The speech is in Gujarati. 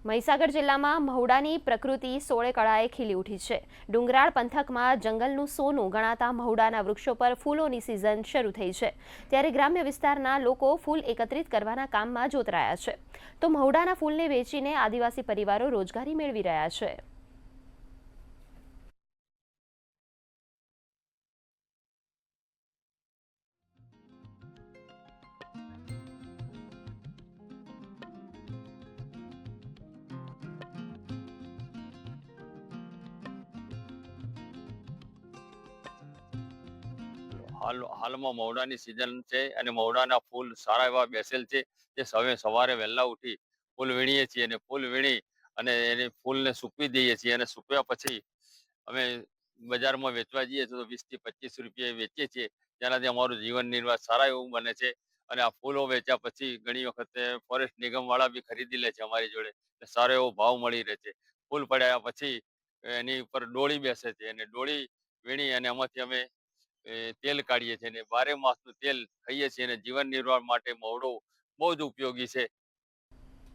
મહીસાગર જિલ્લામાં મહુડાની પ્રકૃતિ સોળે કળાએ ખીલી ઉઠી છે। ડુંગરાળ પંથકમાં જંગલનું સોનું ગણાતા મહુડાના વૃક્ષો પર ફૂલોની સિઝન શરૂ થઈ છે। ત્યારે ગ્રામ્ય વિસ્તારના લોકો ફૂલ એકત્રિત કરવાના કામમાં જોતરાયા છે, તો મહુડાના ફૂલને વેચીને આદિવાસી પરિવારો રોજગારી મેળવી રહ્યા છે। હાલમાં મહુડાની સિઝન છે અને મહુડાના ફૂલ સારા એવા બેસેલ છે। જે સવારે વહેલા ઉઠી ફૂલ વીણીએ છીએ અને ફૂલ વીણી અને એને ફૂલને સૂકવી દઈએ છીએ અને સૂકવ્યા પછી અમે બજારમાં વેચવા જઈએ તો 20 થી 25 રૂપિયા વેચીએ છીએ, જેનાથી અમારું જીવન નિર્વાહ સારા એવું બને છે। અને આ ફૂલો વેચ્યા પછી ઘણી વખતે ફોરેસ્ટ નિગમ વાળા બી ખરીદી લે છે અમારી જોડે, સારો એવો ભાવ મળી રહે છે। ફૂલ પડ્યા પછી એની ઉપર ડોળી બેસે છે અને ડોળી વીણી અને એમાંથી અમે તેલ કાઢીએ છીએ અને 12 માસનું તેલ ખાઈએ છીએ અને જીવન નિર્વાહ માટે મહુડો બહુ જ ઉપયોગી છે।